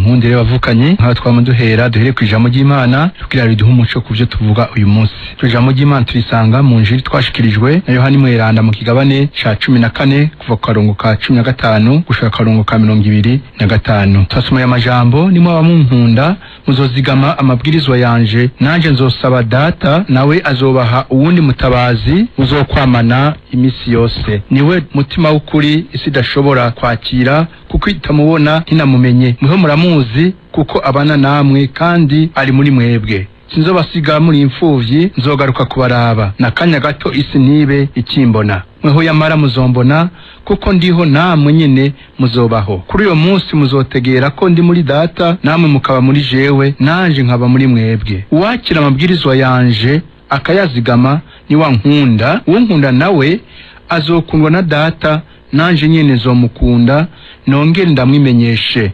munkundire bavukanye nka twamaduhera duhere ku ijambo ry'Imana kugira riduhe umuco kuvyo tuvuga uyu munsi. Ijambo ry'Imana turisanga mu njiri twashikirijwe na Yohani Mweranda mu kigabane ca 14 kuva ku karongo ka 15 gushika karongo ka 25. Twasoma amajambo nimwe abamunkunda muzozigama amabwirizwa yanje, nanje nzosaba Data nawe azobaha uwundi mutabazi uzokwamana imisi yose. Niwe mutima w'ukuri isi idashobora kwakira kuko itamubona inamumenye. Mweho muramuzi kuko abana namwe kandi ari muri mwebwe. Sinzobasiga muri imfuvyi, nzogaruka kubaraba. Nakanya gato isi nibe ikimbona. Mweho yamara muzombona kuko ndiho namwe nyene muzobaho. Kuri uyo munsi muzotegera ko ndi muri Data namwe mukaba muri jewe, nanje nkaba muri mwebwe. Uwakira amabwirizwa yanje akayazigama ni wankunda, unkunda nawe azokundwa na Data, nanje nyene zomukunda nongere ndamwimenyeshe.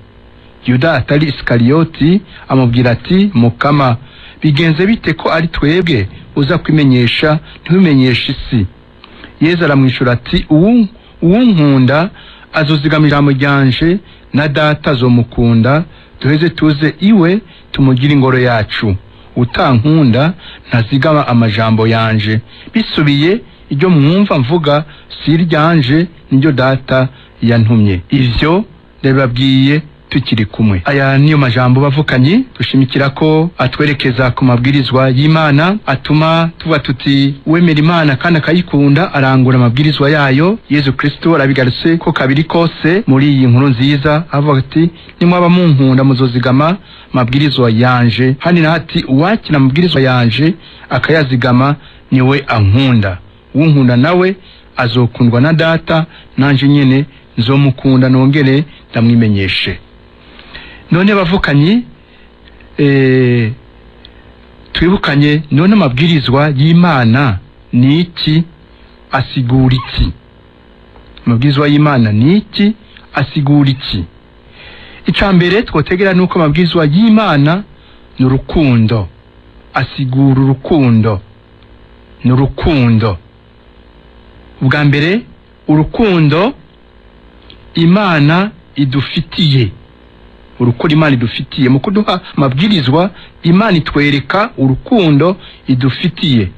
Yuda atari Iskariyoti amubwira ati, Mukama, bigenze bite ko ari twebwe uza kwimenyesha ntibimenyeshe isi? Yesu aramwishura ati, uwunkunda azozigama ijambo ryanje na Data azomukunda, duheze tuze iwe tumugire ingoro yacu. Utankunda ntazigama amajambo yanje. Bisubiye iryo mwumva mvuga si iryanje, niryo Data yantumye. Ivyo ndababwiye tukiri kumwe. Aya niyo majambo bavukanye dushimikira ko atwerekeza ku mabwirizwa y'Imana, atuma tuba tuti wemera Imana kandi akayikunda arangura amabwirizwa yayo. Yesu Kristo arabigarutse ko kabiri kose muri iyi nkuru nziza, avuga ati nimwe abamunkunda muzozigama amabwirizwa yanje. Hani na ati uwakira amabwirizwa yanje akayazigama niwe ankunda, unkunda nawe azokundwa na Data, nanje nyene nzomukunda nongere ndamwimenyeshe. None bavukanye twibukanye, none amabwirizwa y'Imana ni iki, asigura iki? Amabwirizwa y'Imana ni iki, asigura iki? Icambere twotegera nuko amabwirizwa y'Imana ni urukundo, asigura urukundo, ni urukundo. Ubwa mbere urukundo Imana idufitiye, urukundo Imana idufitiye. Mu kuduha amabwirizwa Imana itwereka urukundo idufitiye.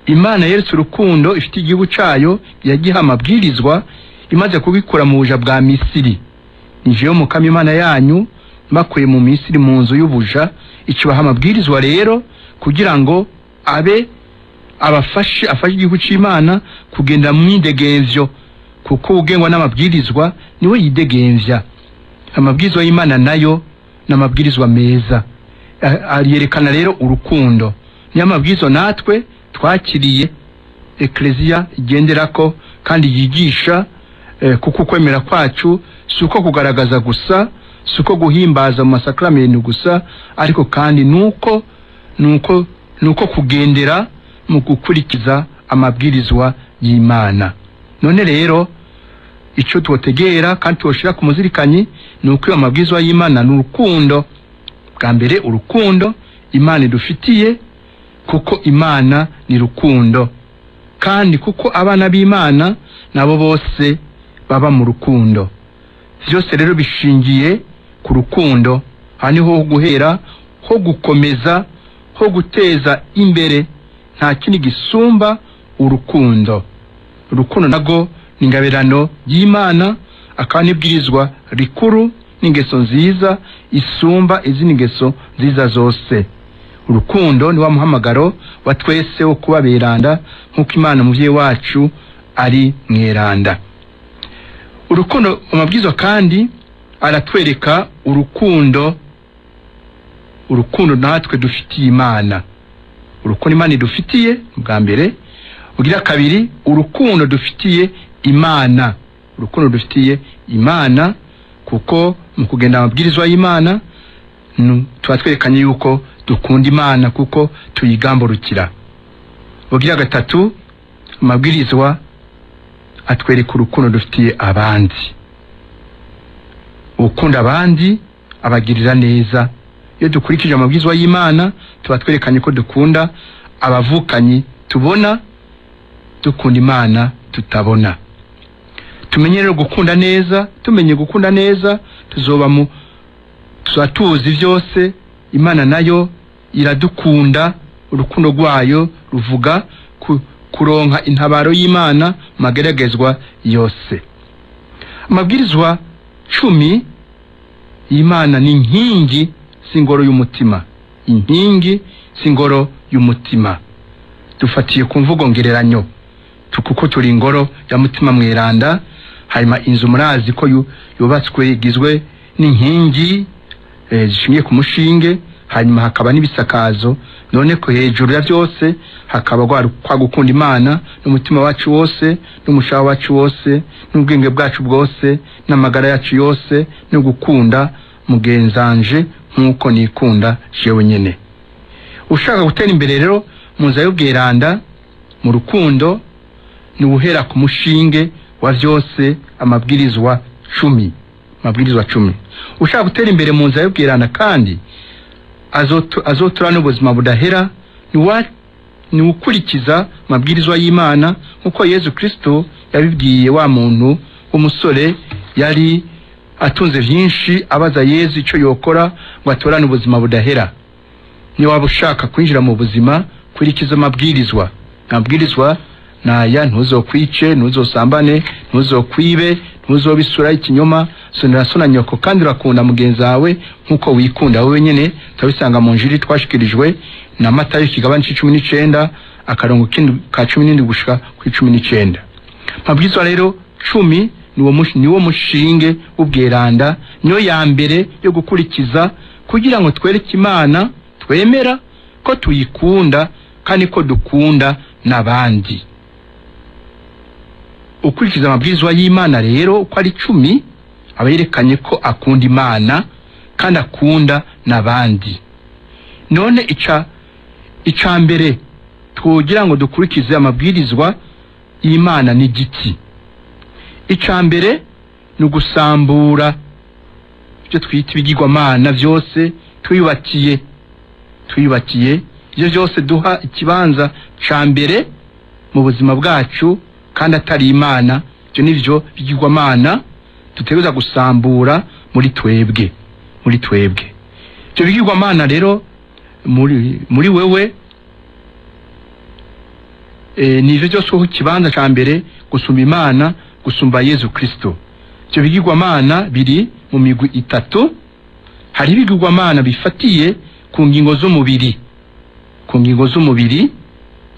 Imana yeretse urukundo ifite igihugu cayo, yagiha amabwirizwa imaze kubikura mu buja bwa Misiri. Nijeyo Mukama Imana yanyu makuye mu Misiri mu nzu y'ubuja, ikibaha amabwirizwa rero kugira ngo afashe igihugu c'Imana kugenda mwidegenzyo, kuko ugengwa n'amabwirizwa niwe yidegenzya. Amabwirizwa y'Imana nayo n'amabwirizwa meza, yerekana rero urukundo. Ni amabwirizwa natwe twakiriye Ecclesia igenderako kandi yigisha, kuko kwemera kwacu suko kugaragaza gusa, suko guhimbaza mu masakramenti gusa, ariko kandi nuko kugendera mu gukurikiza amabwirizwa y'Imana. None rero ico twotegera kandi twoshira ku muzirikanyi nuko iyo amabwirizwa y'Imana n'urukundo. Bwa mbere urukundo Imana idufitiye, kuko Imana ni rukundo, kandi kuko abana b'Imana nabo bose baba mu rukundo. Vyose rero bishingiye ku rukundo. Haniho guhera, ho gukomeza, ho guteza imbere. Nta kindi gisumba urukundo. Urukundo nago ni ingabirano y'Imana, akaba n'ibwirizwa rikuru n'ingeso nziza isumba izindi ngeso nziza zose. Urukundo ni wa muhamagaro wa twese wo kuba beranda nk'uko Imana muvyeyi wacu ari mweranda. Urukundo amabwirizwa kandi aratwereka urukundo natwe dufitiye Imana. Urukundo Imana idufitiye bwa mbere. Ugira kabiri urukundo dufitiye Imana. Urukundo dufitiye Imana kuko mu kugenda amabwirizwa y'Imana twatwerekanye yuko dukunda Imana kuko tuyigamburukira. Ugira gatatu amabwirizwa atwereka urukundo dufitiye abandi. Ukunda abandi abagirira neza. Iyo dukurikije amabwirizwa y'Imana tuba twerekanye ko dukunda abavukanyi tubona, dukunda Imana tutabona. Tumenye rero gukunda neza. Tumenye gukunda neza tuzoba tuzi vyose. Imana nayo iradukunda, urukundo rwayo ruvuga kuronka intabaro y'Imana mageragezwa yose. Amabwirizwa 10 y'Imana ni inkingi singoro y'umutima, inkingi singoro y'umutima. Dufatiye ku mvugo ngereranyo kuko turi ingoro ya mutima mweranda. Hanyuma inzu murazi ko yubatswe igizwe n'inkingi zishingiye ku mushinge, hanyuma hakaba n'ibisakazo. None ko hejuru ya byose hakaba kwa gukunda Imana n'umutima wacu wose, n'umushaha wacu wose, n'ubwenge bwacu bwose, n'amagara yacu yose, no gukunda mugenzanje nkuko nikunda jewe nyene. Ushaka gutera imbere rero mu nzira y'ubweranda mu rukundo, ni uhera ku mushinge wa vyose, amabwirizwa 10. Amabwirizwa 10. Ushaka gutera imbere mu nzira y'ubweranda kandi azotura n'ubuzima budahera, ni ukurikiza amabwirizwa y'Imana nkuko Yesu Kristo yabibwiye wa muntu w'umusore yari atunze vyinshi, abaza Yesu ico yokora ngo atorane ubuzima budahera. Ni waba ushaka kwinjira mu buzima, kurikiza amabwirizwa. Amabwirizwa naya: ntuzokwice, ntuzosambane, ntuzokwibe, ntuzobisura ikinyoma, sonera sona nyoko, kandi urakunda mugenzi wawe nkuko wikunda wowe nyene. Tabisanga mu njiri twashikirijwe na Matayo kigabane 19 akarongo ka 17 gushika ku 19. Mabwirizwa rero 10 niwo mushinge w'ubweranda, niyo ya mbere yo gukurikiza kugira ngo twereke Imana twemera ko tuyikunda kandi ko dukunda n'abandi. Ukurikiza amabwirizwa y'Imana rero uko ari 10 aberekanye ko akunda Imana kandi akunda n'abandi. None ica mbere tugira ngo dukurikize amabwirizwa y'Imana ni giti. Ica mbere ni gusambura ibyo twita ibigirwamana byose tuyubakiye ibyo byose duha ikibanza ca mbere mu buzima bwacu kandi atari Imana. Ibyo nivyo bigirwamana dutegereza gusambura muri twebwe. Ibyo bigirwamana rero muri wewe nivyo byose uha ikibanza ca mbere gusumba Imana, gusumba Yesu Kristo. Ibyo bigirwamana biri mu migwi 3. Hari ibigirwamana bifatiye ku ngingo z'umubiri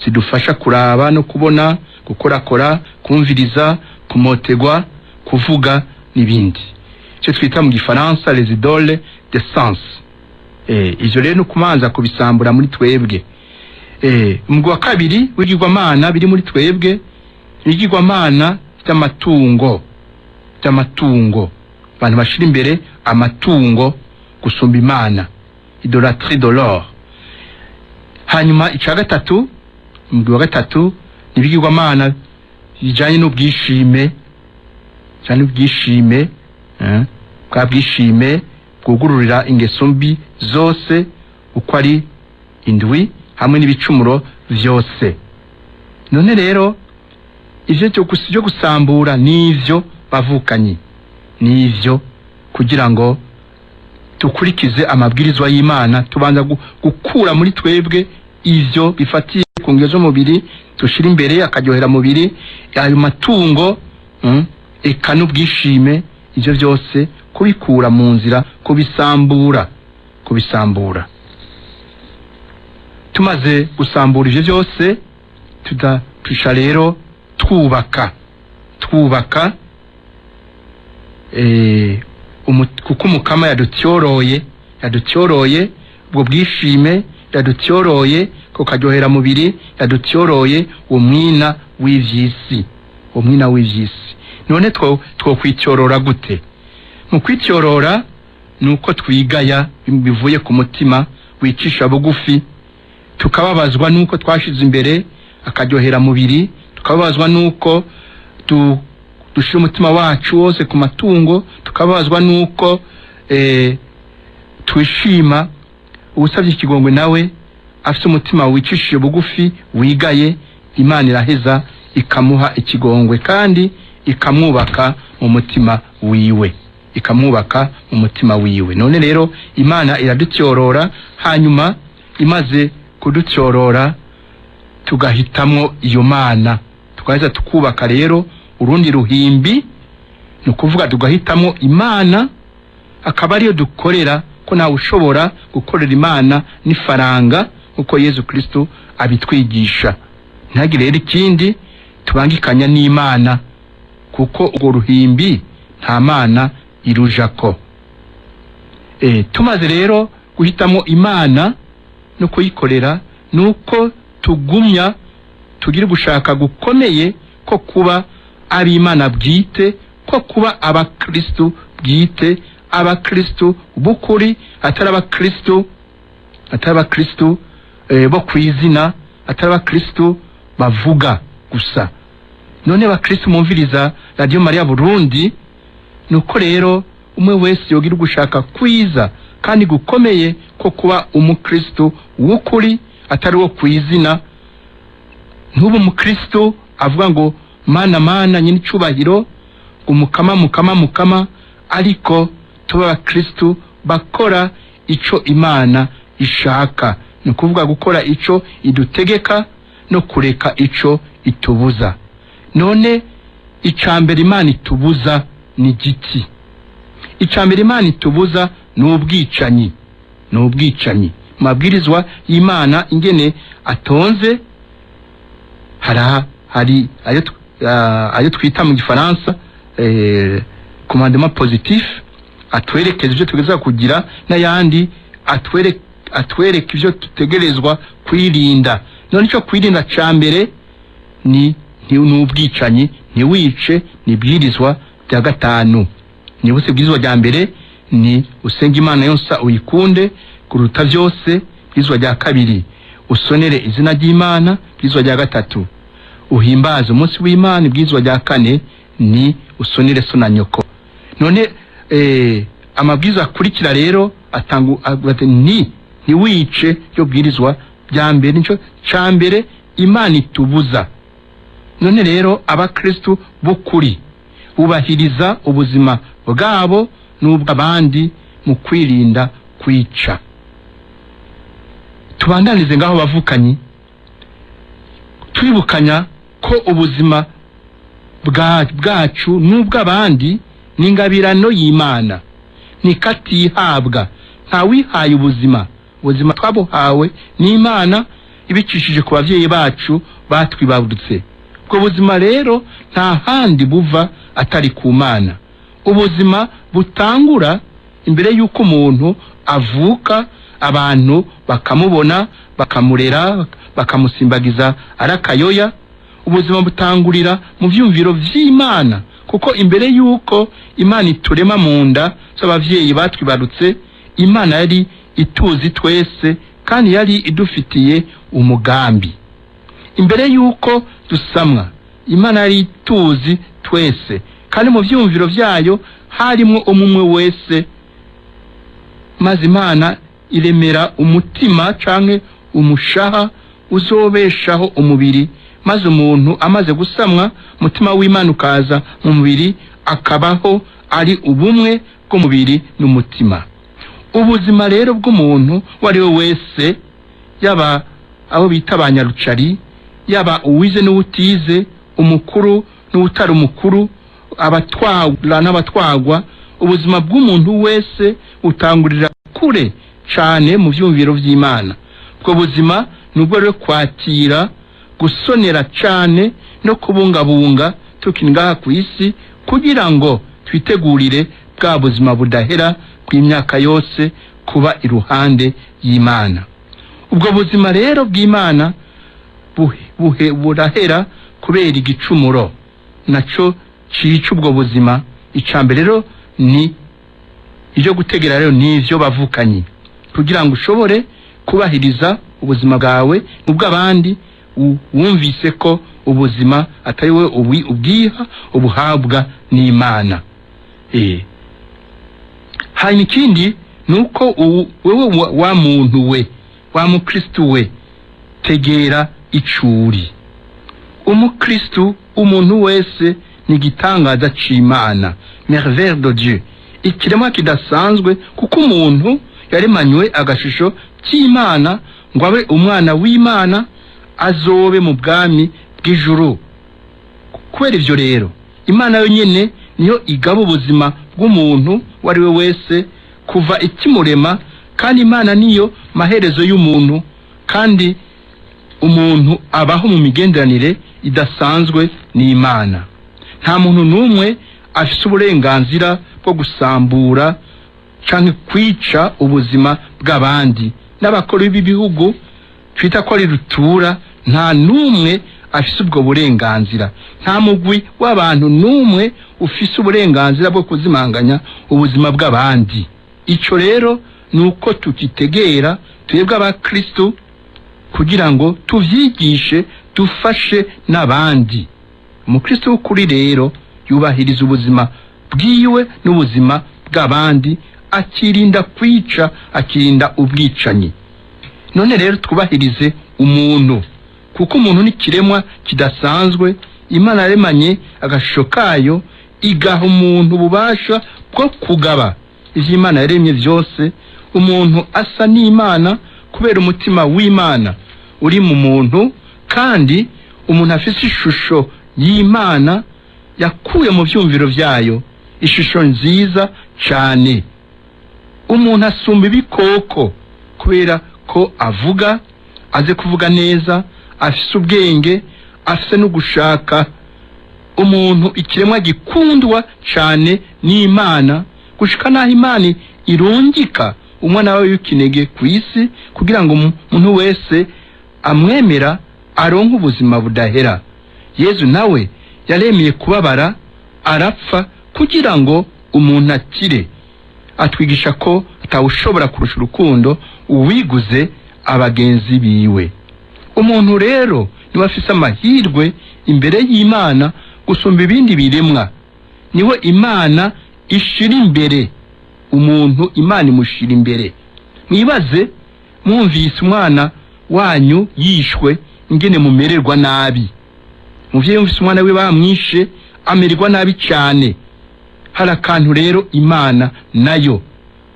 zidufasha kuraba no kubona, gukorakora, kumviriza, kumotegwa, kuvuga n'ibindi. Icyo twita mu Gifaransa les idoles des sens. Ivyo rero nukumanza kubisambura muri twebwe. Umugwi wa kabiri w'ibigirwamana biri muri twebwe, ibigirwamana by'amatungo. Abantu bashira imbere amatungo gusumba Imana, idolatrie de l'or. Hanyuma ica gatatu, umugwi wa gatatu ni ibigirwamana bijanye n'ubwishime, bwa bwishime bwugururira ingeso mbi zose uko ari 7 hamwe n'ibicumuro vyose. None rero ivyo cyo gusambura nivyo bavukanye, nivyo kugira ngo tukurikize amabwirizwa y'Imana, tubanza gukura muri twebwe ivyo bifatiye ku ngeso z'umubiri, tushira imbere akaryohera mubiri, ayo matungo eka n'ubwishime. Ivyo byose kubikura mu nzira, kubisambura. Tumaze gusambura ivyo byose tusha rero twubaka kuko Umukama yadutyoroye ubwo bwishime, yadutyoroye ko karyohera mubiri, yadutyoroye umwina w'ivyisi. None two kwityorora gute? Mu kwityorora nuko twigaya bivuye ku mutima wicisha bugufi, tukababazwa nuko twashize imbere akaryohera mubiri, tukababazwa nuko dushira umutima wacu wose ku matungo, tukababazwa nuko twishima ubusavye ikigongwe nawe afite umutima wicishije bugufi wigaye. Imana iraheza ikamuha ikigongwe kandi ikamwubaka mu mutima wiwe. ikamwubaka mu mutima wiwe. None rero Imana iradutyorora, hanyuma imaze kudutyorora tugahitamwo iyo Mana, tukaheza tukubaka rero urundi ruhimbi, ni ukuvuga tugahitamwo Imana akaba ariyo dukorera, ko nawe ushobora gukorera Imana n'ifaranga uko Yesu Kristo abitwigisha. Ntihagire rero ikindi tubangikanya n'Imana, kuko urwo ruhimbi nta Mana irujako. Tumaze rero guhitamo Imana no kuyikorera, nuko tugumya tugira gushaka gukomeye ko kuba ari Imana bwite, ko kuba abakristo bwite, abakristo bukuri, atari abakristo bo kwizina, atari abakristo bavuga gusa. None abakristo mumviriza Radio Maria Burundi, nuko rero umwe wese yogira gushaka kwiza kandi gukomeye ko kuba umukristo w'ukuri, atari wo kwizina. Ntubu umukristo avuga ngo mana nyine icubahiro, umukama, ariko tuba abakristo bakora ico Imana ishaka, ni ukuvuga gukora ico idutegeka no kureka ico itubuza. None icambere Imana itubuza ni giti? Icambere Imana itubuza ni ubwicanyi. Mabwirizwa y'Imana ingene atonze, hari ayo twita mu Gifaransa commandement positif, atwerekeza ivyo tugeza kugira, n'ayandi atwereka ivyo tutegerezwa kwirinda. None ico kwirinda cambere ni ubwicanyi, ni wice, ni bwirizwa rya 5. Ni buse bwirizwa rya mbere ni usenga Imana yonse uyikunde kuruta vyose, bwirizwa rya 2 usonere izina ry'Imana, bwirizwa rya 3 uhimbaze umunsi w'Imana, bwirizwa rya 4 ni usonere so na nyoko. None amabwirizwa akurikira rero ni wice yo bwirizwa rya mbere, nico cambere Imana itubuza. None rero abakristo bukuri bubahiriza ubuzima bwabo n'ubw'abandi mu kwirinda kwica. Tubandanize ngaho bavukanyi, twibukanya ko ubuzima bwacu n'ubw'abandi ni ingabirano y'Imana, ni katihabwa. Nta wihaye ubuzima twabuhawe n'Imana ibicishije ku bavyeyi bacu batwibarutse. Ubwo buzima rero nta handi buva atari ku Mana. Ubuzima butangura imbere y'uko umuntu avuka, abantu bakamubona, bakamurera, bakamusimbagiza arakayoya. Ubuzima butangurira mu vyumviro vy'Imana, kuko imbere y'uko Imana iturema mu nda z'abavyeyi batwibarutse, Imana yari ituzi twese kandi yari idufitiye umugambi. Imbere y'uko dusamwa, Imana yari ituzi twese kandi mu vyumviro vyayo harimo umwe wese, maze Imana iremera umutima canke umushaha uzobeshaho umubiri, maze umuntu amaze gusamwa, umutima w'Imana ukaza mu mubiri, akabaho ari ubumwe bw'umubiri n'umutima. Ubuzima rero bw'umuntu wari we wese, yaba abo bita abanyarucari, yaba uwize n'utize, umukuru n'utari umukuru, abatwagwa n'abatwagwa, ubuzima bw'umuntu wese utangurira kure cane mu vyumviro vy'Imana. Ubwo buzima nubwo rero kwakira, gusonera cane no kubungabunga tukiri ngaha ku isi, kugira ngo twitegurire bwa buzima budahera kw'imyaka yose kuba iruhande y'Imana. Ubwo buzima rero bw'Imana burahera kubera igicumuro, naco cica ubwo buzima. Icambere rero ni ivyo gutegera rero nivyo bavukanyi, kugira ngo ushobore kubahiriza ubuzima bwawe n'ubw'abandi, wumvise ko ubuzima atari we ubwiha, ubuhabwa n'Imana. Hanyuma ikindi nuko wewe wa muntu we, wa mukristo we, tegera icuri. Umukristo, umuntu wese ni gitangaza c'Imana, merveille de Dieu, ikiremwa kidasanzwe kuko umuntu yaremanywe agashusho cy'Imana ngo abe umwana w'Imana azobe mu bwami bw'ijuru. Kubera ivyo rero Imana yonyene niyo igaba ubuzima bw'umuntu wari we wese kuva ikimurema, kandi Imana niyo maherezo y'umuntu, kandi umuntu abaho mu migenderanire idasanzwe n'Imana. Nta muntu numwe afise uburenganzira bwo gusambura canke kwica ubuzima bw'abandi. N'abakuru b'ibihugu twita ko ari rutura, nta numwe afise ubwo burenganzira. Nta mugwi w'abantu numwe ufise uburenganzira bwo kuzimanganya ubuzima bw'abandi. Ico rero nuko tukitegera twebwe abakristo kugira ngo tuvyigishe dufashe n'abandi. Umukristo w'ukuri rero yubahiriza ubuzima bwiwe n'ubuzima bw'abandi, akirinda kwica, akirinda ubwicanyi. None rero twubahirize umuntu, kuko umuntu ni kiremwa kidasanzwe. Imana yaremanye agashusho kayo, igaha umuntu ububasha bwo kugaba ivyo Imana yaremye vyose. Umuntu asa n'Imana kubera umutima w'Imana uri mu muntu, kandi umuntu afise ishusho y'Imana yakuye mu vyumviro vyayo, ishusho nziza cane. Umuntu asumba ibikoko kubera ko avuga, aze kuvuga neza, afise ubwenge, afise no gushaka. Umuntu ikiremwa gikundwa cane n'Imana, gushika naho Imana irungika umwana wawe w'ikinege kw'isi kugira ngo umuntu wese amwemera aronke ubuzima budahera. Yezu nawe yaremeye kubabara, arapfa kugira ngo umuntu akire. Atwigisha ko atawushobora kurusha urukundo uwiguze abagenzi biwe. Umuntu rero niwe afise amahirwe imbere y'Imana gusumba ibindi biremwa. Niwe Imana ishira imbere. Umuntu Imana imushira imbere. Mwibaze mwumvise umwana wanyu yishwe ingene mumererwa nabi. Muvyeyi mvise umwana we bamwishe amererwa nabi cyane. Hari akantu rero Imana nayo,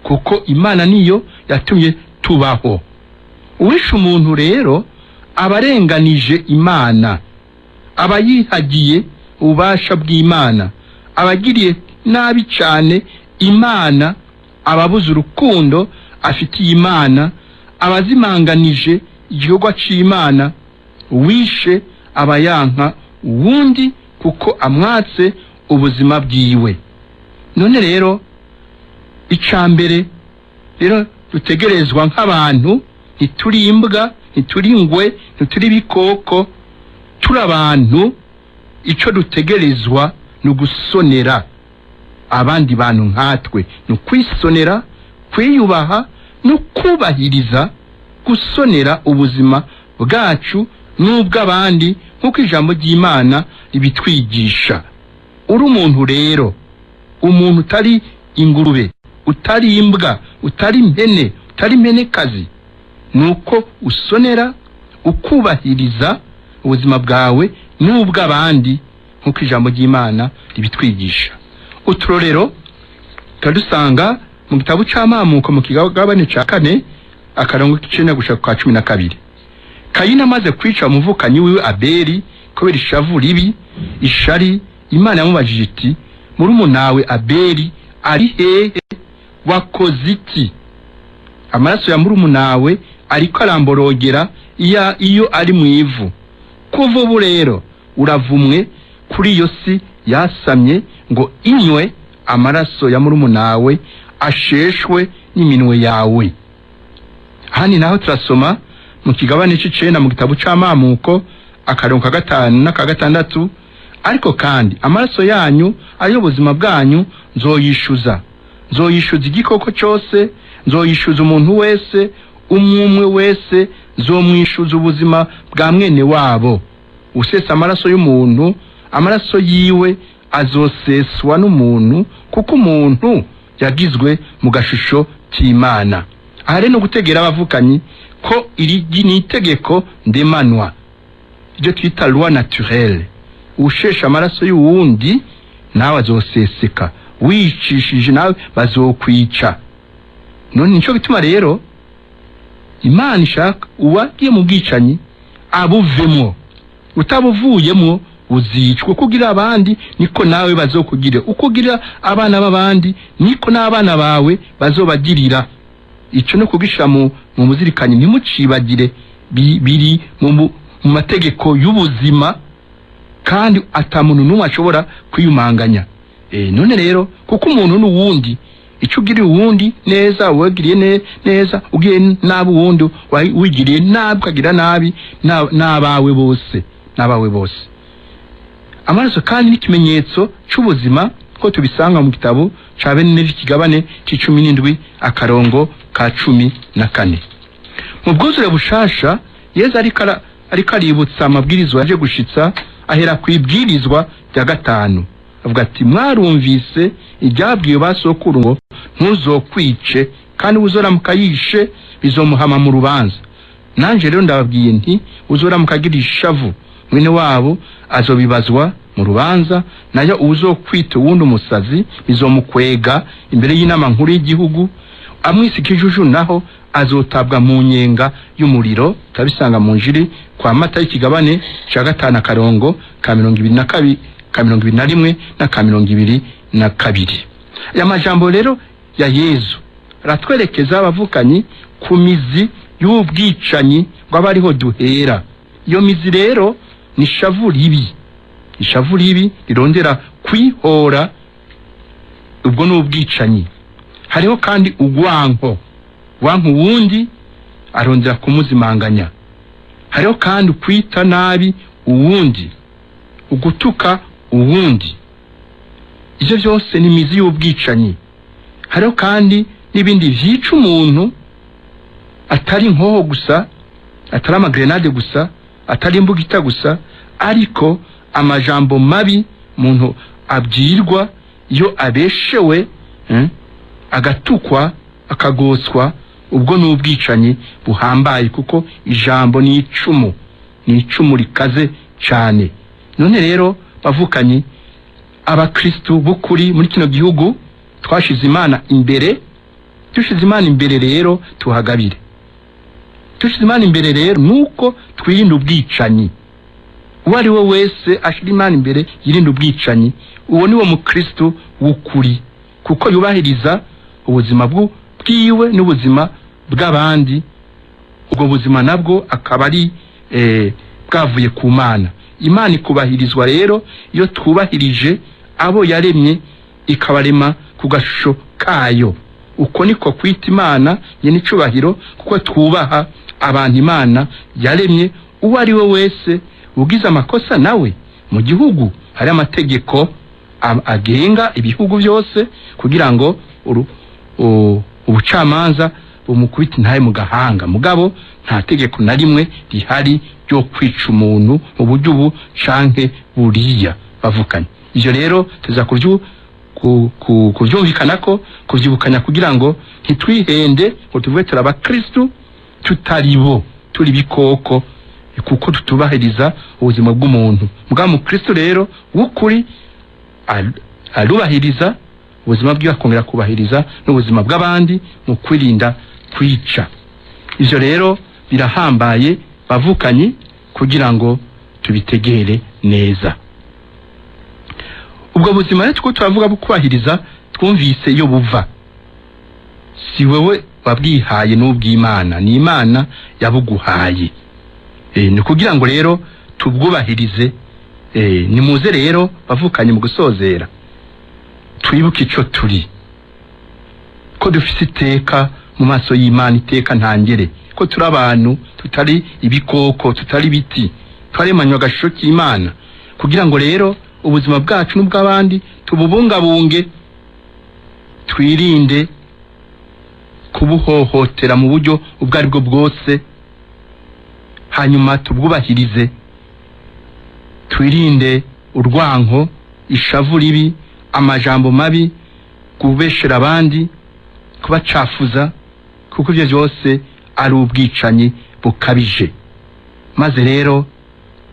kuko Imana niyo yatumye tubaho. Uwishe umuntu rero abarenganije Imana, abayihagiye ububasha bw'Imana, abagiriye nabi cyane Imana, ababuze urukundo afitiye Imana, abazimanganije igikorwa c'Imana. Wishe abayanka wundi kuko amwatse ubuzima bwiwe. None rero icambere rero dutegerezwa nk'abantu, ntituri imbwa, ntituri ingwe, ntituri bikoko, turi abantu. Ico dutegerezwa ni gusonera abandi bantu nkatwe, ni kwisonera, kwiyubaha no kubahiriza, gusonera ubuzima bwacu n'ubw'abandi nk'uko ijambo ry'Imana ribitwigisha. Uri umuntu rero, umuntu utari ingurube, utari imbwa, utari impene, utari impenekazi, nuko usonera, ukubahiriza ubuzima bwawe n'ubw'abandi nk'uko ijambo ry'Imana ribitwigisha. Uturorero kadusanga mu gitabo c'Amamuko mu kigabane ca 4 akarongo k'icenda gushika kwa 12. Kayini amaze kwica umuvukanyi wiwe Abeli kubera ishavu ribi, ishari, Imana yamubajije iti, murumunawe Abeli ari hehe? Wakoze iki? Amaraso ya murumunawe ariko aramborogera iyo ari mu ivu. Kuva ubu rero uravumwe kuri iyo si yasamye ngo inywe amaraso ya murumunawe asheshwe n'iminwe yawe. Hani naho turasoma mu kigabane c'icenda mu gitabo c'Amamuko akarongo ka 5 na ka 6, ariko kandi amaraso yanyu ayo ubuzima bwanyu nzoyishuza igikoko cyose, nzoyishuza umuntu wese, umwe wese nzomwishuza ubuzima bwa mwene wabo. Usesa amaraso y'umuntu, amaraso yiwe azoseswa n'umuntu, kuko umuntu yagizwe mu gashusho cy'Imana. Ahari no gutegera abavukanyi ko iri ni itegeko ndemanwa, ibyo twita loi naturelle. Ushesha amaraso y'uwundi nawe azoseseka, wicishije nawe bazokwica. None nico bituma rero Imana ishaka uwagiye mu bwicanyi abuvemo, utabuvuyemo uzicwa. Kugira abandi niko nawe bazokugire, ukugira abana b'abandi niko n'abana bawe bazobagirira. Ico no kugisha mu muzirikanye ntimucibagire, biri mu mategeko y'ubuzima kandi atamuntu numwe ashobora kwiyumanganya. None rero kuko umuntu n'uwundi ico ugiriye uwundi neza wagiriye neza, ugiye nabi uwundi wigiriye nabi ukagira nabi n'abawe bose. Amaraso kandi n'ikimenyetso c'ubuzima ko tubisanga mu gitabo ca Bene ikigabane c'17 akarongo ka 14. Mu bwuzure bushasha Yesu ariko aributsa amabwirizwa yaje gushitsa, ahera kwibwirizwa rya 5 avuga ati mwarumvise ibyabwiye basokuru ngo ntuzokwice, kandi uzoramuka yishe bizomuhama mu rubanza. Nanje rero ndababwiye nti uzoramuka agira ishavu mwene wabo azobibazwa mu rubanza, nayo uzokwita uwundi umusazi bizomukwega imbere y'inama nkuru y'igihugu, amwisikije naho azotabwa mu nyenga y'umuriro. Tabisanga mu njiri kwa Mata y'ikigabane ca 5 akarongo ka 22 ka 21 na ka 22. Aya majambo rero ya Yesu ratwerekeza abavukanyi ku mizi y'ubwicanyi bw'abariho duhera. Iyo mizi rero ni ishavu ribi rirondera kwihora, ubwo n'ubwicanyi. Hariho kandi ugwanko wundi arondera kumuzimanganya. Hariho kandi kwita nabi uwundi, ugutuka uwundi. Ivyo byose ni mizi y'ubwicanyi. Hariho kandi n'ibindi vyica umuntu, atari nkoho gusa, atari amagrenade gusa, atari imbugita gusa, ariko amajambo mabi muntu abwirwa iyo abeshewe, agatukwa akagoswa. Ubwo n'ubwicanyi buhambaye, kuko ijambo ni icumu rikaze cyane. None rero bavukanyi abakristo bukuri muri kino gihugu twashize Imana imbere, rero tuhagabire. Tushize Imana imbere rero nuko twirinda ubwicanyi. Uwari we wese ashira Imana imbere yirinda ubwicanyi, uwo ni wo mukristo w'ukuri, kuko yubahiriza ubuzima bwiwe n'ubuzima bw'abandi. Ubwo buzima nabwo akaba ari bwavuye ku Mana. Imana ikubahirizwa rero iyo twubahirije abo yaremye, ikabarema ku gashusho kayo. Uko niko kwita Imana ye n'icubahiro, kuko twubaha abantu Imana yaremye. Uwo ari we wese ugize amakosa nawe mu gihugu hari amategeko agenga ibihugu byose, kugira ngo ubucamanza bumukubita intahe mu gahanga. Mugabo nta tegeko na rimwe rihari ryo kwica umuntu mu buryo ubu canke buriya bavukanye. Ivyo rero tuza kuvyumvikana ko kuvyibukanya, kugira ngo ntitwihende ngo tuvuge turi abakristo tutaribo, turi bikoko, kuko tutubahiriza ubuzima bw'umuntu. Mugabo mu Kristo rero w'ukuri arubahiriza ubuzima bwiwe, akongera kubahiriza n'ubuzima bw'abandi mu kwirinda kwica. Ivyo rero birahambaye bavukanyi, kugira ngo tubitegere neza. Ubwo buzima rero tuko turavuga bukubahiriza, twumvise iyo buva. Si wewe wabwihaye n'ubw'Imana, ni Imana yabuguhaye. Ni kugira ngo rero tubwubahirize. Nimuze rero bavukanye mu gusozera twibuke ico turi, ko dufise iteka mu maso y'Imana, iteka ntangere, ko turi abantu, tutari ibikoko, tutari biti, twaremanywe agashusho k'Imana, kugira ngo rero ubuzima bwacu n'ubw'abandi tububungabunge, twirinde kubuhohotera mu buryo ubwo ari bwo bwose, hanyuma tubwubahirize. Twirinde urwanko, ishavu ribi, amajambo mabi, kubeshera abandi, kubacafuza, kuko ivyo byose ari ubwicanyi bukabije. Maze rero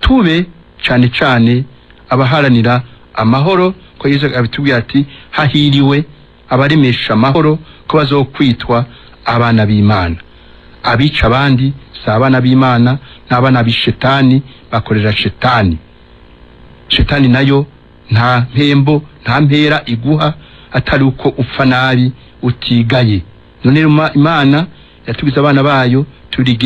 tube cane cane abaharanira amahoro, ko Yesu abitubwira ati hahiriwe abaremesha amahoro ko bazokwitwa abana b'Imana. Abica abandi si abana b'Imana, n'abana b'ishetani bakorera shetani. Shetani nayo nta mpembo nta mpera iguha atari uko upfa nabi utigaye. None Imana yatugize abana bayo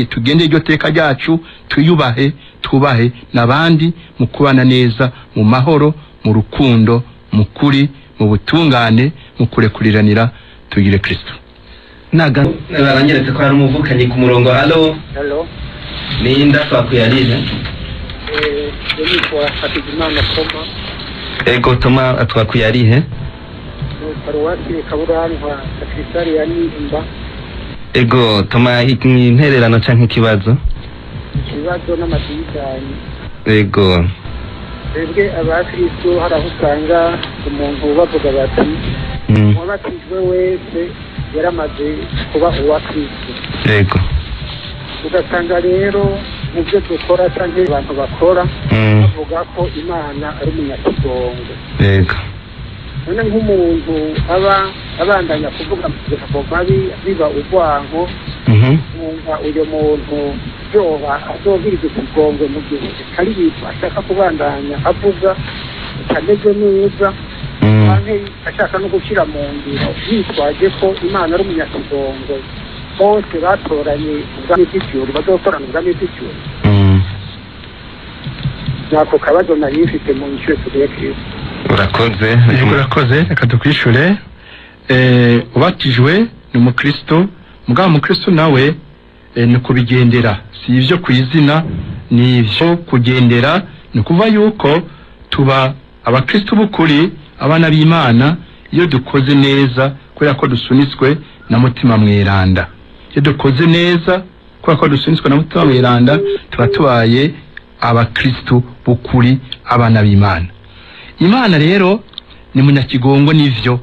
tugende iryo teka ryacu, tuyubahe tubahe nabandi mu kubana neza mu mahoro, mu rukundo, mu kuri, mu butungane, mu kurekuriranira tugire Kristo. Naga baranyeretse ko hari umuvukanyi ku murongo. Halo ni ndafa kuyarije Nitwa Hakizimana Toma. Ego Toma atwakuyarihe Paruwasi Kaburantwa Sakrisari ya Nimba. Ego Toma intererano canke ikibazo n'amadidani. Ego Twebwe abakristo haraho usanga umuntu bavuga bati uwabatijwe wese yaramaze kuba uwa Kristo. Ego ugasanga rero mu byo dukora cyangwa abantu bakora bavuga ko Imana ari umunyakigongo. Ego none nk'umuntu abandanya kuvuga ngo biba urwango, umva uyo muntu yoba azogira ikigongo mu gihe kari bitwa ashaka kubandanya avuga utameze neza, kandi ashaka no gushyira mu ngiro yitwaje ko Imana ari umunyakigongo. Bose batoranye ubwami bw'ijuru, bazokorana ubwami bw'ijuru. Nako kabazo nari mfite mu ncyo tugiye Kristo. Urakoze reka tukwishure. Ubatijwe ni umukristo, mugabo umukristo nawe ni kubigendera, si ivyo kwizina, ni ivyo kugendera. Ni kuva yuko tuba abakristo b'ukuri, abana b'Imana, iyo dukoze neza kubera ko dusunitswe na mutima mweranda. Iyo dukoze neza kubera ko dusunitswe na mutima mweranda, tuba tubaye abakristo b'ukuri, abana b'Imana. Imana rero ni munyakigongo nivyo,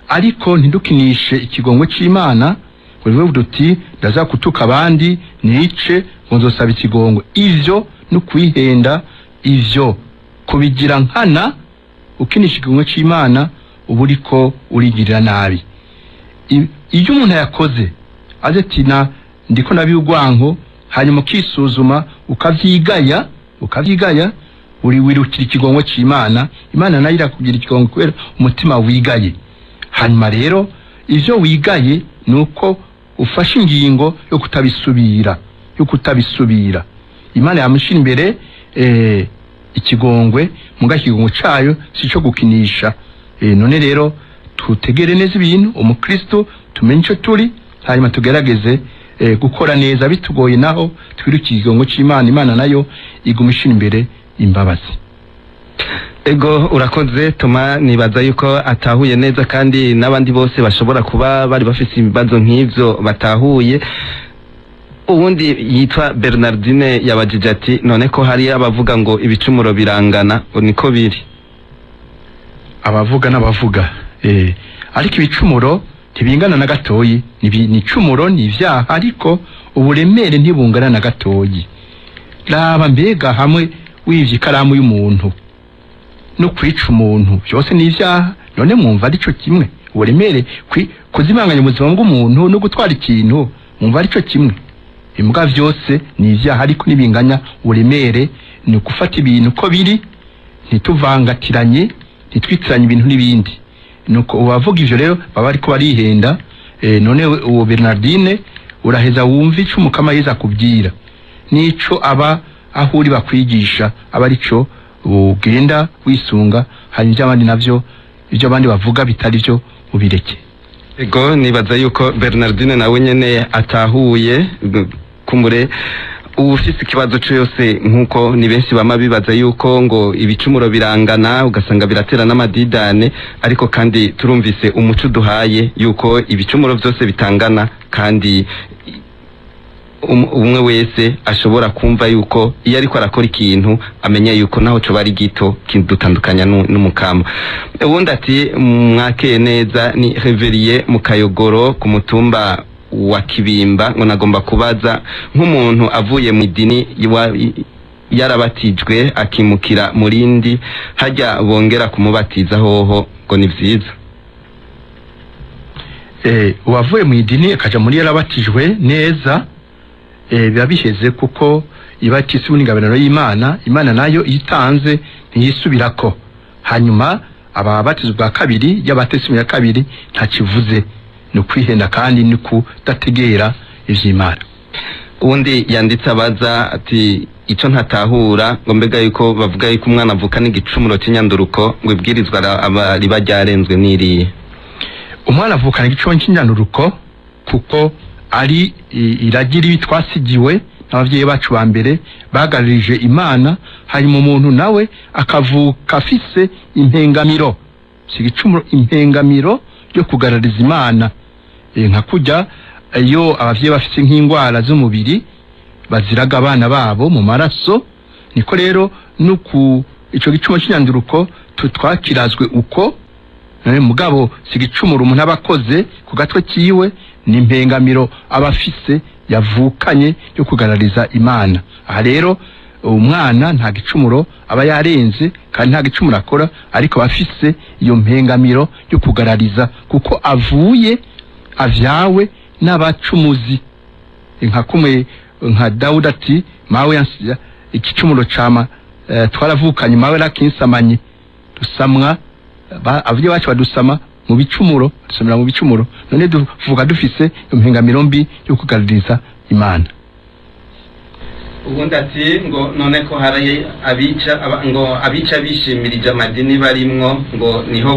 ariko ntidukinishe ikigongo c'Imana ngo bivuge duti ndaza kutuka abandi nice ngo nzosaba ikigongo. Ivyo no kwihenda, ivyo kubigira nkana. Ukinisha ikigongo c'Imana uba uriko urigirira nabi. Iyo umuntu yakoze aze tina ndiko nabi urwanko, hanyuma ukisuzuma ukavyigaya uri wirukira ikigongo c'Imana, Imana nayo irakugira ikigongo kubera umutima wigaye. Hanyuma rero ivyo wigaye nuko ufashe ingingo yo kutabisubira. Imana yamushira imbere ikigongwe, muga ikigongo cayo sico gukinisha. None rero tutegere neza ibintu, umukristo tumenye ico turi, hanyuma tugerageze gukora neza. Bitugoye naho twirukira ikigongo c'Imana, Imana nayo igumishira imbere imbabazi. Ego urakoze Toma, nibaza yuko atahuye neza kandi n'abandi bose bashobora kuba bari bafite ibibazo nk'ivyo batahuye. Uwundi yitwa Bernardine yabajije ati none ko hari abavuga ngo ibicumuro birangana, niko biri? Abavuga n'abavuga ariko ibicumuro ntibingana na gatoyi. Ni icumuro ni ivyaha, ariko uburemere ntibungana na gatoyi. Raba mbega hamwe wivye ikaramu y'umuntu no kwica umuntu, byose ni ivyaha. None mwumva ari cyo kimwe? Uburemere kuzimanganya ubuzima bw'umuntu no gutwara ikintu, mwumva ari cyo kimwe? Imbwa vyose ni ivyaha, ariko nibinganya uburemere. Ni gufata ibintu ko biri, ntituvangatiranye, ntitwitiranye ibintu n'ibindi. Nuko ubavuga ivyo rero baba ariko barihenda. None uwo Bernardine uraheza wumva ico umukama yeza kubwira, nico aba ahuri bakwigisha, aba arico ugenda wisunga. Hanyuma iby'abandi navyo, ibyo abandi bavuga bitari byo ubireke. Ego nibaza yuko Bernardine nawe nyene atahuye. Kumure ufise ikibazo cyose nkuko ni benshi bama bibaza yuko ngo ibicumuro birangana, ugasanga biratera n'amadidane, ariko kandi turumvise umuco duhaye yuko ibicumuro byose bitangana, kandi umwe wese ashobora kumva yuko iyo ariko arakora ikintu amenya yuko naho cyo bari gito kindutandukanya n'umukama. Ubundi ati mwakeye neza, ni Reveriye mu Kayogoro ku mutumba wa Kibimba, ngo nagomba kubaza nk'umuntu avuye mu idini yarabatijwe akimukira murindi, hajya bongera kumubatiza hoho ngo ni vyiza? uwavuye mu idini akaja muri yarabatijwe neza biba biheze kuko ibatisi n'ingabano y'Imana, Imana nayo itanze ntiyisubirako. Hanyuma ababatizwa bwa kabiri y'abatisi ya kabiri nta kivuze, no kwihenda kandi ni kudategera ivy'Imana. Undi yanditse abaza ati ico ntatahura ngo mbega yuko bavuga yuko umwana avuka n'igicumuro cy'inyanduruko ngo ibwirizwa riba ryarenzwe n'iriye. Umwana avukana igicumuro cy'inyanduruko kuko ari iragira bitwasigiwe n'abavyeyi bacu ba mbere bagararije Imana, hanyuma umuntu nawe akavuka afise impengamiro, sigicumuro impengamiro yo kugarariza Imana. Nka kujya iyo abavyeyi bafise nk'ingwara z'umubiri baziraga abana babo mu maraso, niko rero nuku ico gicumuro cy'inyanduruko twakirazwe uko mugabo sigicumuro umuntu abakoze ku gatwe kiwe ni impengamiro abafise yavukanye yo kugarariza Imana. Aha rero umwana nta gicumuro aba yarenze kandi nta gicumuro akora, ariko bafise iyo mpengamiro yo kugarariza kuko avuye avyawe n'abacumuzi. Nka kumwe nka Dawudi ati mawe yansiya igicumuro cama twaravukanye mawe rakinsamanye, dusamwa avye bacu badusama mu bicumuro, dusomera mu bicumuro, none duvuga dufise impengamiro mbi yo kugarariza Imana. Ubundi ati ngo none ko haraye abica bishimirije amadini barimwo ngo niho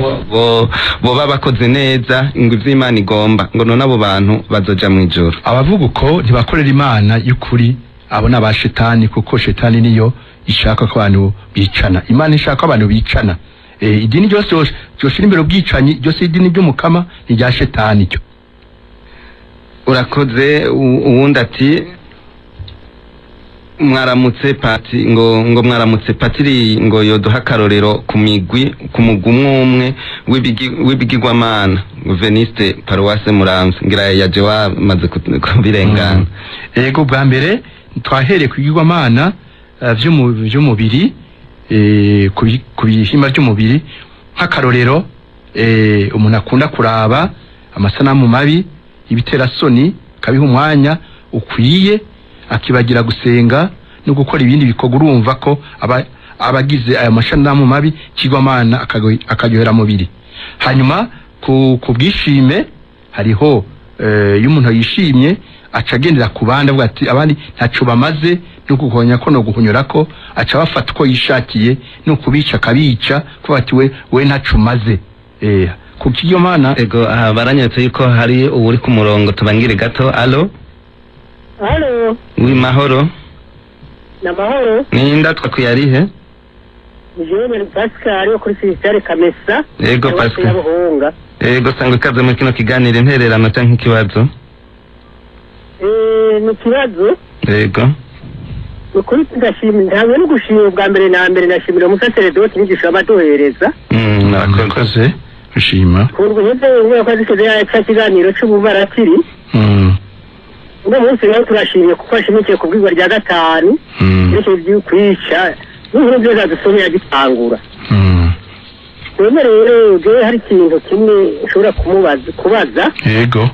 bo bakoze neza ngo ivy'Imana igomba ngo none abo bantu bazoja mu ijuru. Abavuga uko ntibakorera Imana y'ukuri, abo n'aba shetani, kuko shetani niyo ishaka ko abantu bicana. Imana ishaka abantu bicana. Idini ryose ryoshira imbere ubwicanyi, ryose idini ry'umukama ni rya shetani cyo. Urakoze. Uwundi ati mwaramutse pati ngo mwaramutse patiri ngo yoduha karorero ku mugwi umwe w'ibigirwamana Veniste Paroisse Muramvya ngira yaje wamaze kubirengana. Ego bwa mbere twahereye ku bigirwamana vy'umubiri, ku bihimba by'umubiri nk'akarorero umuntu akunda kuraba amasanamu mabi ibitera soni, kabiha umwanya ukwiye akibagira gusenga no gukora ibindi bikorwa. Urumva ko abagize aya mashanamu mabi kigwamana akaryohera mubiri. Hanyuma ku bwishime hariho iyo umuntu yishimye acagendera ku bandi avuga ati abandi ntaco bamaze, no gukonya ko no guhunyura ko aca bafata uko yishakiye no kubica kabica kuba ati we ntaco maze. Ku kigwamana ego baranyetse yuko hari uri ku murongo, tubangire gato. Allo mahoro. Na mahoro. Ninda twakuyarihe? Jewe Pascal yo kuri Sisitare Kamesa. Ego Pascal. Ego sangwe kaze mu kino kiganiro intererano canke ikibazo. Ni kibazo. Ego. Ukuri ndashimira ntabwo no gushimira bwa mbere na mbere nashimira umusaseredoti n'inyigisho abaduhereza. Narakoze gushima. Kurwo yeze ko azikeze ya kiganiro cy'ububaratiri. Uno munsi rero turashimye kuko ashimikiye ku bwirwa rya gatanu n'icyo by'ukwica n'ubu byo dusomera gitangura. Rero hari ikintu kimwe ushobora kubaza. Yego.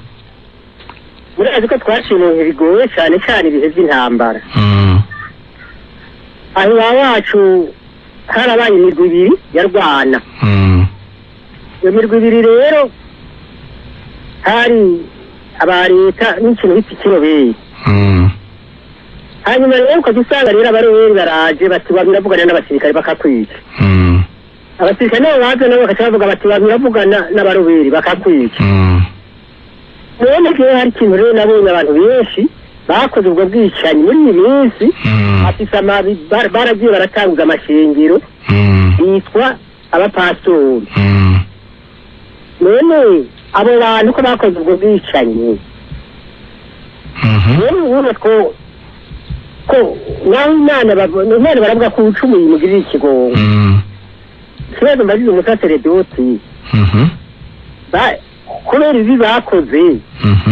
Murazi ko twashimye bigoye cyane cyane ibihe by'intambara. Aho wacu harabaye imigwi ibiri yarwana. Iyo migwi ibiri rero hari aba leta n'ikintu b'ikirobeye. Hanyuma rero ukadusanga rero abaroberi baraje bati babiravugana n'abasirikare bakakwica. Abasirikare nabo baje nabo bakaca bavuga bati babiravugana n'abaroberi bakakwica. None rero hari ikintu rero nabonye abantu benshi bakoze ubwo bwicanyi muri iyi minsi, afise amabi baragiye baratanguza amashengero bitwa abapastori. None abo bantu ko bakoze ubwo bwicanyi rero ko Imana baravuga ko ucumuye umugirira ikigongo. Kibazo mbagize umusaseredoti kubera ibi bakoze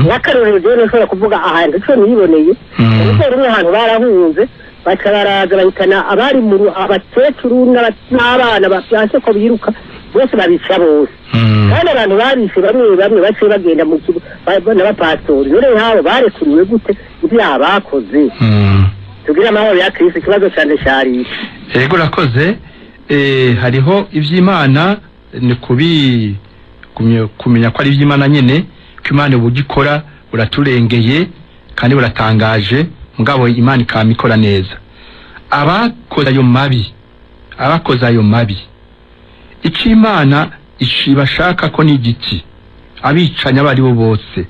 n'akarorero rero nshobora kuvuga ahantu ico niboneye kuko rumwe ahantu barahunze baca baraza bahitana abari mu abakecuru n'abana bafyase ko biruka bose babica bose kandi abantu barishe bamwe bamwe baciye bagenda mu kigo n'abapastori none habo barekuriwe gute ibyaha bakoze tugira amahoro ya Kristo ikibazo cyane cyari yego rakoze hariho ivy'Imana ni kumenya ko ari ivy'Imana nyene ko Imana ubugikora uraturengeye kandi uratangaje mugabo Imana ikamikora neza abakoze ayo mabi icimana ishibashaka ko ni igiti abicanya bari bo bose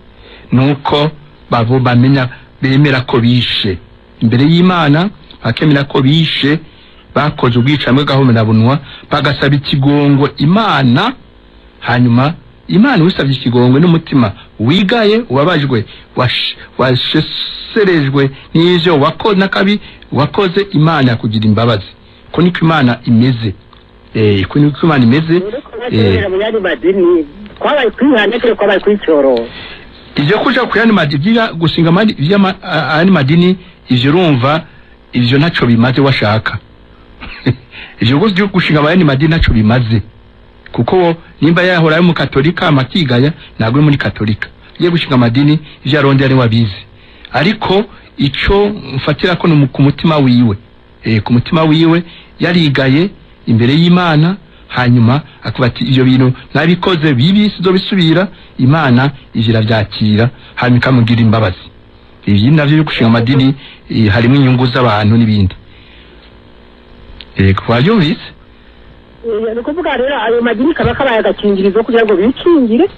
nuko babo bamenya bemera ko bishe imbere y'Imana bakemera ko bishe bakoze ubwicamwe gahomera bunwa bagasaba ikigongo Imana hanyuma Imana usabye ikigongwe n'umutima wigaye ubabajwe washeserejwe n'ivyo wakoze nakabi wakoze Imana kugira imbabazi ko niko Imana imeze ko niko Imana imeze kwabaye kwihana kwabaye kwicoro ivyo kuja kuyani madini gusinga madini ivyo urumva ivyo ntaco bimaze washaka ivyo gusyo gushinga abayani madini ntaco bimaze kuko nimba yahora mu katolika amakigaya nagwe muri katolika ye gushinga madini ivyo arondera ari wabizi ariko ico mfatira ko ku mutima wiwe ku mutima wiwe yarigaye imbere y'Imana hanyuma akubati ivyo bintu nabikoze bibi sizo bisubira Imana ijira byakira hanyuma ikamugira imbabazi ibi navyo byo gushinga madini harimo inyungu z'abantu n'ibindi kwavyumvise nukuvuga rero ayo madini kaba kabaye agakingirizo kugira ngo bikingire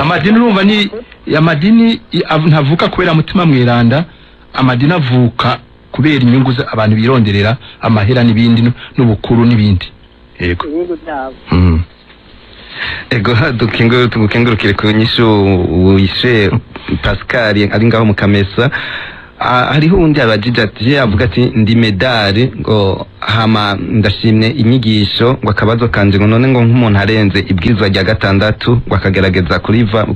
amadini urumva ni amadini ntavuka kubera mutima mweranda amadini avuka kubera inyungu abantu bironderera amahera n'ibindi n'ubukuru n'ibindi yego ego dukengurukire ku nyisho wishe Pascal ari ngaho mu Kamesa hariho undi abajije ati avuga ati ndi medali ngo hama ndashimye inyigisho ngo akabazo kanje ngo none ngo nk'umuntu arenze ibwirizwa rya gatandatu ngo akagerageza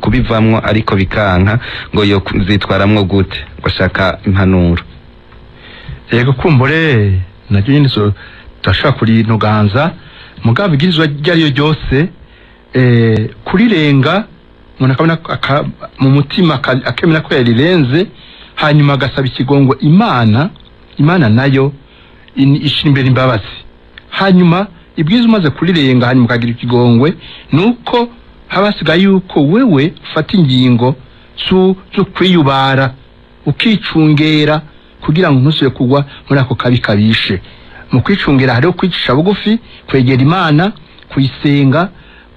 kubivamwo ariko bikanka ngo yo zitwaramwo gute ngo shaka impanuro yego kumbure nacyo nyine so tashaka kuri nuganza mugabo ibwirizwa ryari ryose kurirenga umuntu akabona mu mutima akemera ko yarirenze hanyuma agasaba ikigongo Imana nayo ishira imbere imbabazi hanyuma ibwiza umaze kurirenga hanyuma ukagira ikigongwe nuko habasigaye yuko wewe ufata ingingo zo kwiyubara ukicungera kugira ngo ntusubire kugwa muri ako kabi kabishe mu kwicungera hariho kwicisha bugufi kwegera Imana kuyisenga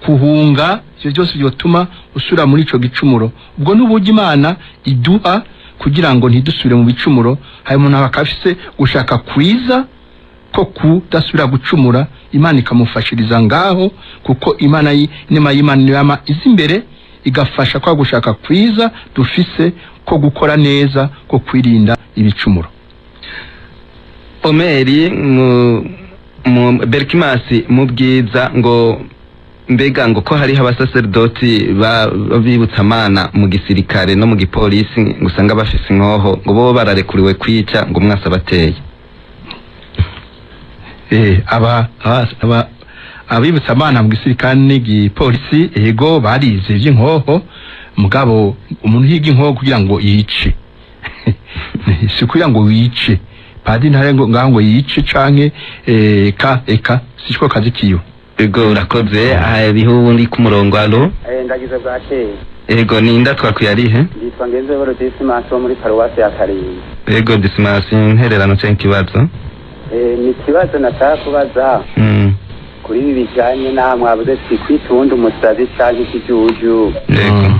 kuhunga ivyo byose byotuma usura muri ico gicumuro ubwo n'ubugi Imana iduha kugira ngo ntidusubire mu bicumuro hari umuntu akafise gushaka kwiza ko kudasubira gucumura Imana ikamufashiriza ngaho kuko Imana inema y'Imana yama izimbere igafasha kwa gushaka kwiza dufise ko gukora neza ko kwirinda ibicumuro. Omeri mu Berkimasi mu bwiza ngo mbega ngo ko hari abasaserdoti babibutsa Imana mu gisirikare no mu gipolisi ngo usanga bafise inkoho ngo bo bararekuriwe kwica ngo mwasa bateye abibutsa Imana mu gisirikare n'igipolisi ego barize ivy'inkoho mugabo umuntu yiga inkoho kugira ngo yice si kugira ngo wice padi ntare ngo ngaho yice canke eka siko kazi kiyo. Ego urakoze hariho ubundi ku murongo alo ndagize bwakeye ego ninda twakuyarihe nditwa Ngenzebero Dismas wo muri paruwasi ya Karinzi. Ego Dismas intererano cyane kibazo ni kibazo nataka kubaza kuri ibi bijanye na mwabuze kwitunda umusazi cyangwa ikijuju. Ego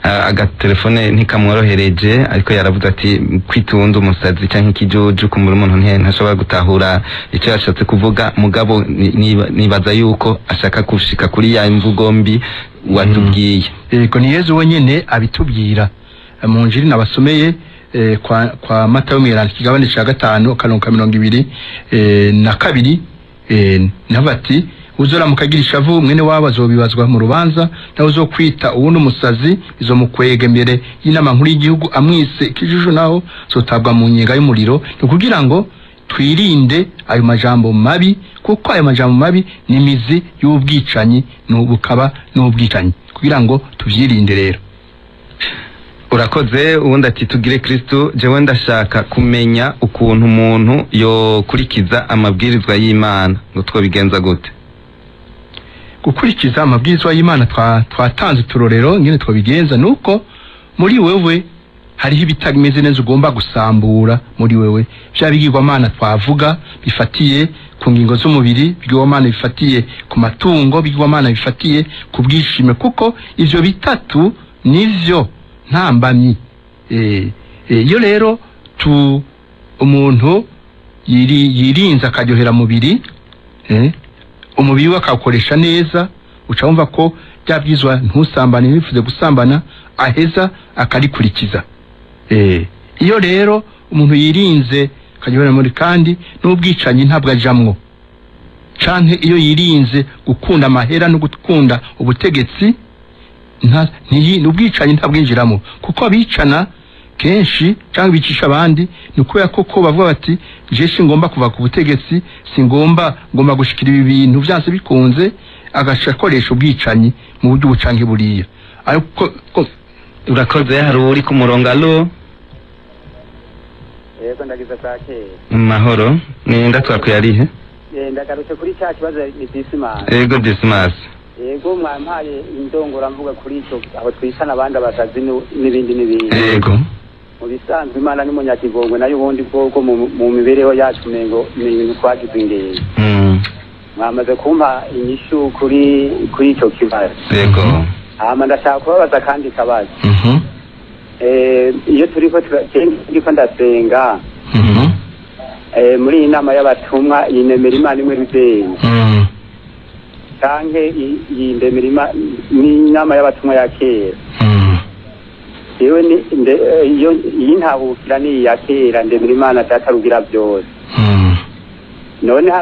agatelefone ntikamworohereje ariko yaravuze ati kwitunda umusazi cyangwa ikijuju kumura umuntu ntashobora gutahura icyo yashatse kuvuga mugabo nibaza yuko ashaka kushika kuri ya imvugo mbi watubwiye. Ego ni Yezu wenyene abitubwira mu njiri nabasomeye kwa Matayo mwiranda kigabane ca 5 akaronka 22 nabati uzora mukagira ishavu mwene wabo azobibazwa mu rubanza nawe uzokwita uwo n'umusazi izo mukwege mbere y'inama nkuru y'igihugu amwise ikijuju naho zotabwa mu nyenga y'umuriro no kugira ngo twirinde ayo majambo mabi, kuko ayo majambo mabi ni imizi y'ubwicanyi n'ubukaba n'ubwicanyi, kugira ngo tuvyirinde rero. Urakoze. Ubundi ati tugire Kristo, jewe ndashaka kumenya ukuntu umuntu yokurikiza amabwirizwa y'Imana, ngo twobigenza gute? Gukurikiza amabwirizwa y'Imana twatanze uturorero ngene twobigenza, nuko muri wewe hariho ibitameze neza ugomba gusambura muri wewe. Vya bigirwamana twavuga bifatiye ku ngingo z'umubiri, bigirwamana bifatiye ku matungo, bigirwamana bifatiye ku bwishime, kuko ivyo bitatu nivyo ntambamyi. Iyo rero umuntu yirinze akaryohera mubiri, umubiri we akawukoresha neza, uca wumva ko byabwizwa ntusambane, nifuze gusambana, aheza akarikurikiza. Iyo rero umuntu yirinze akaryohera muri, kandi n'ubwicanyi ntabwo ajamwo, canke iyo yirinze gukunda amahera no gukunda ubutegetsi, ubwicanyi ntabwinjiramo, kuko abicana kenshi cyangwa bicisha abandi ni kubera koko bavuga bati je ngomba kuva ku butegetsi, ngomba gushikira ibi bintu byanse bikunze, agashakoresha ubwicanyi mu buryo bucanke buriya. Ariko urakoze. Hari uri ku murongo? Alo. Yego ndagize kwake. Mahoro. Ni ndatwakwe yarihe? Ndagarutse kuri cya kibazo ni Dismas. Yego Dismas. Yego mwampaye indongora mvuga kuri icyo aho twishana abandi abasazi n'ibindi. Yego. Mu bisanzwe Imana ni munyakigongwe, nayo ubundi bwoko mu mibereho yacu mengo ni ibintu twagize ingendo. Mwamaze kumpa inyishu kuri icyo kibazo. Yego. Ndashaka kubabaza kandi kabazo. Iyo turiko ndasenga, muri iyi nama y'abatumwa yinemera Imana imwe Rudeni, canke yindemera n'inama y'abatumwa ya kera. Yewe iyi ntabukira ni iya kera, ndemera Imana Data rugira byose. None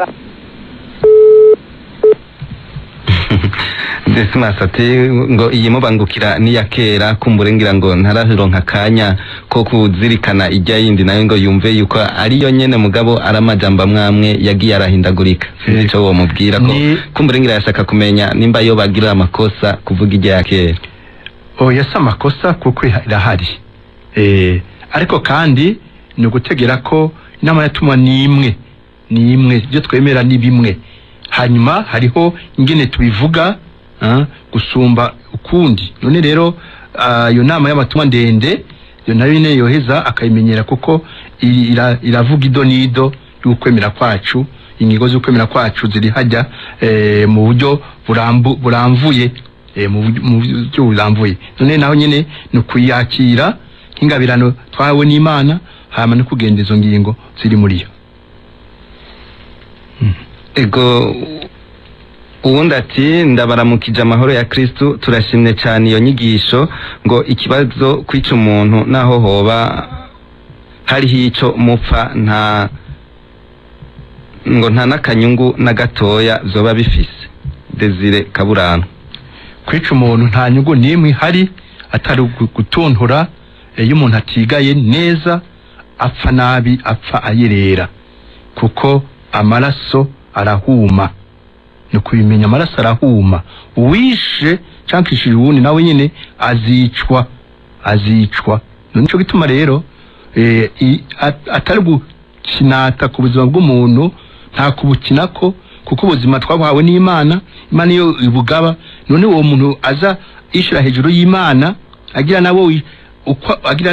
Dismas ati ngo iyi mubangukira ni ya kera, kumburengira ngo ntararonka akanya ko kuzirikana ijya yindi, nayo ngo yumve yuko ariyo nyene mugabo aramajamba mwamwe yagiye arahindagurika. Sinzi ico wo mubwira ko kumburengira yashaka kumenya nimba yo bagira amakosa kuvuga ijya ya kera. Yasa amakosa kuko irahari, ariko kandi ni ugutegera ko inama yatumwa ni imwe, ibyo twemera ni bimwe. Hanyuma hariho ingene tubivuga gusumba ukundi. None rero iyo nama y'abatumwa ndende yo nayo nyene yoheza akayimenyera, kuko iravuga ido nido y'ukwemera kwacu, ingingo z'ukwemera kwacu ziri hajya mu buryo buramvuye, mu buryo buramvuye. None naho nyene ni kuyakira nk'ingabirano twahawe n'Imana, hama no kugenda izo ngingo ziri muri yo. Ego. Uwundi ati ndabaramukije amahoro ya Kristo, turashimye cyane iyo nyigisho, ngo ikibazo kwica umuntu naho hoba hariho ico mupfa nta nakanyungu na gatoya zoba bifise. Desire Kaburano. Kwica umuntu nta nyungu nimwe hari, atari gutuntura. Iyo umuntu atigaye neza apfa nabi, apfa ayerera, kuko amaraso arahuma. No kubimenya, amaraso arahuma. Uwishe cankishije uwundi nawe nyene azicwa. Nico gituma rero atari gukinata ku buzima bw'umuntu, nta kubukinako, kuko ubuzima twabuhawe n'Imana. Imana iyo ibugaba, none uwo muntu aza ishira hejuru y'Imana, agira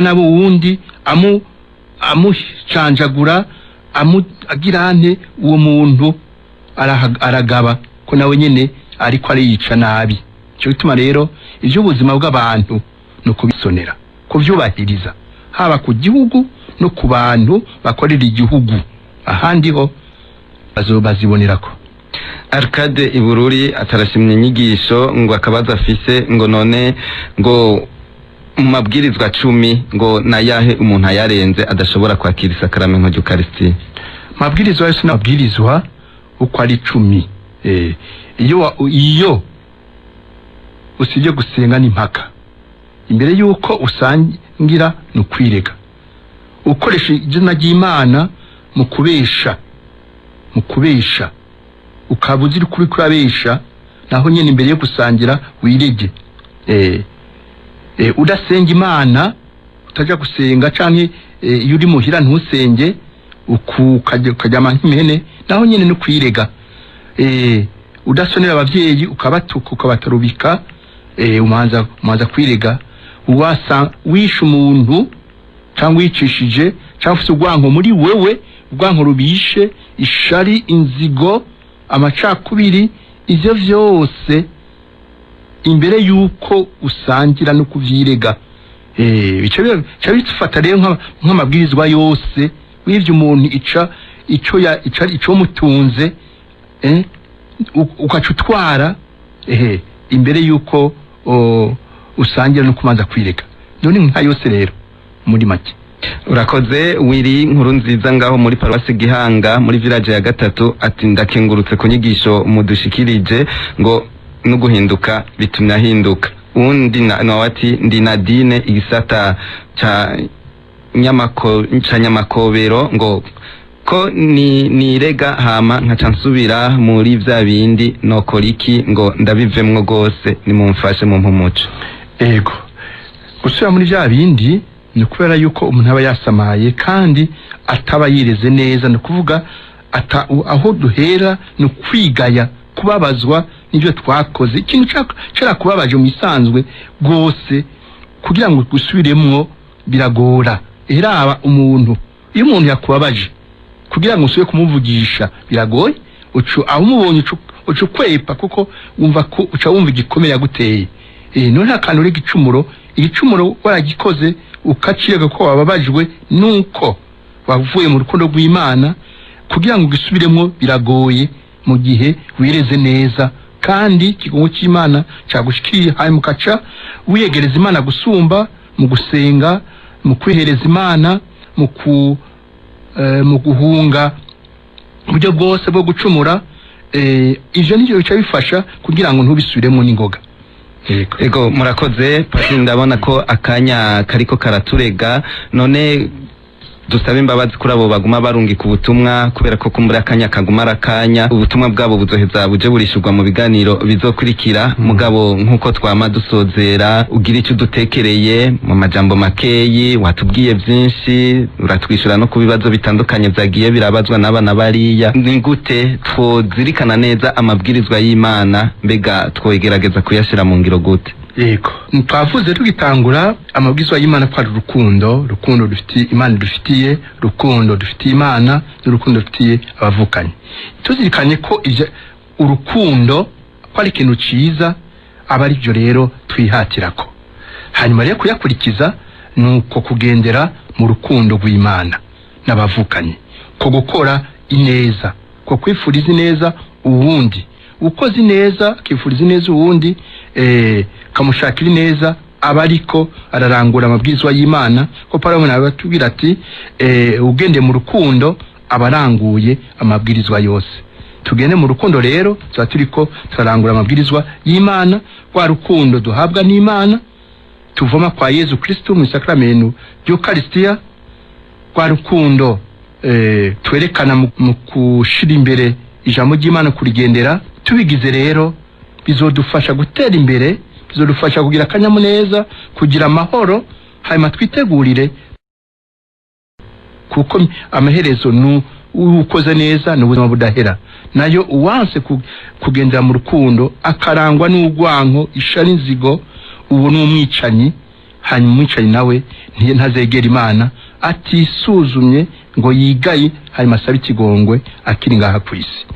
nabo wundi amucanjagura, agira ante, uwo muntu aragaba ko nawe nyene ariko ariyica nabi. Cyo gituma rero iby'ubuzima bw'abantu no kubisonera, kuvyubahiriza, haba ku gihugu no ku bantu bakorera igihugu, ahandi ho bazobazibonerako. Arcade Ibururi atarashimye inyigisho, ngo akabaza afise ngo none ngo mu mabwirizwa 10 ngo nayahe umuntu ayarenze adashobora kwakira isakaramentu ry'Ukaristiya. Mabwirizwa yose nabwirizwa uko ari 10. Iyo usibye gusenga n'impaka, imbere yuko usangira no kwirega, ukoresha izina ry'Imana mu kubesha ukaba uziri kuri kurabesha naho nyene imbere yo gusangira wirege udasenga Imana utaja gusenga canke iyo uri muhira ntusenge ukajama nk'imene naho nyene no kwirega udasonera abavyeyi ukabatuka ukabatarubika umanza kwirega uwasa wisha umuntu cyangwa wicishije cyangwa ufite urwanko muri wewe urwanko rubishe ishari inzigo amacakubiri ivyo vyose imbere yuko usangira no kuvyirega bica bifata rero nk'amabwirizwa yose w'ivyo umuntu ico mutunze ukacutwara imbere yuko usangira no kumanza kwirega none nka yose rero muri make. Urakoze Wiri nkuru nziza ngaho muri Paruwasi Gihanga muri village ya 3 ati ndakengurutse ku nyigisho mudushikirije ngo no guhinduka bitumye ahinduka. Undi nawati ndi Nadine igisata cha nyamakobero ngo ko nirega hama nkaca nsubira muri vya bindi nokoriki ngo ndabivemwo gose nimumfashe mu mpumuco. Ego gusubira muri vya bindi ni kubera yuko umuntu aba yasamaye kandi ataba yireze neza, no kuvuga aho duhera no kwigaya kubabazwa n'ibyo twakoze. Ikintu cyara kubabaje mu isanzwe gose kugira ngo gusubiremwo biragora. Eraba umuntu iyo umuntu yakubabaje kugira ngo usubire kumuvugisha biragoye, aho umubonye ucukwepa kuko wumva ko uca wumva igikomere yaguteye. None akantu uri igicumuro waragikoze ukaciyega ko wababajwe nuko wavuye mu rukundo rw'Imana, kugira ngo gisubiremwo biragoye mu gihe wireze neza kandi kigongo cy'Imana cyagushikiye. Hayi mukaca wiyegereza Imana gusumba mu gusenga, mu kwihereza Imana, mu guhunga uburyo bwose bwo gucumura. Ivyo nivyo bica bifasha kugira ngo ntubisubiremo n'ingoga. Ego murakoze pasi, ndabona ko akanya kariko karaturega, none dusabe imbabazi kuri abo baguma barungika ubutumwa kubera ko kumbura akanya kaguma arakanya. Ubutumwa bwabo buzoheza buje burishurwa mu biganiro bizokurikira. Mugabo nkuko twama dusozera, ugira icyo dutekereye mu majambo makeyi, watubwiye byinshi, uratwishura no kubibazo bitandukanye byagiye birabazwa n'abana bariya. Ni gute twozirikana neza amabwirizwa y'Imana, mbega twogerageza kuyashira mu ngiro gute? Yego twavuze tugitangura amabwirizwa y'Imana kwa rukundo dufitiye Imana, dufitiye rukundo dufitiye Imana, n'urukundo dufitiye abavukanye. Tuzirikanye ko urukundo ko ari ikintu ciza, aba ari byo rero twihatirako. Hanyuma rero kuyakurikiza nuko kugendera mu rukundo rw'Imana n'abavukanye, ko gukora ineza, ko kwifuriza ineza uwundi, ukoze neza kifuriza neza uwundi kamushakira neza, aba ariko ararangura amabwirizwa y'Imana. Ko Pawulo nabatubwira ati ugende mu rukundo abaranguye amabwirizwa yose. Tugende mu rukundo rero tuba turiko turarangura amabwirizwa y'Imana, kwa rukundo duhabwa n'Imana tuvoma kwa Yesu Kristo mu sakramento y'Eucharistia, kwa rukundo twerekana mu kushira imbere ijambo ry'Imana kurigendera. Tubigize rero bizodufasha gutera imbere, bizodufasha kugira akanyamuneza, kugira amahoro, hanyuma twitegurire kuko amaherezo ukoze neza n'ubuzima budahera. Nayo uwanse kugendera mu rukundo akarangwa n'urwanko, ishari, inzigo, ubu n'umwicanyi. Hanyuma umwicanyi nawe ntazegera Imana atisuzumye ngo yigaye, hanyuma asabe ikigongwe akiri ngaha ku isi.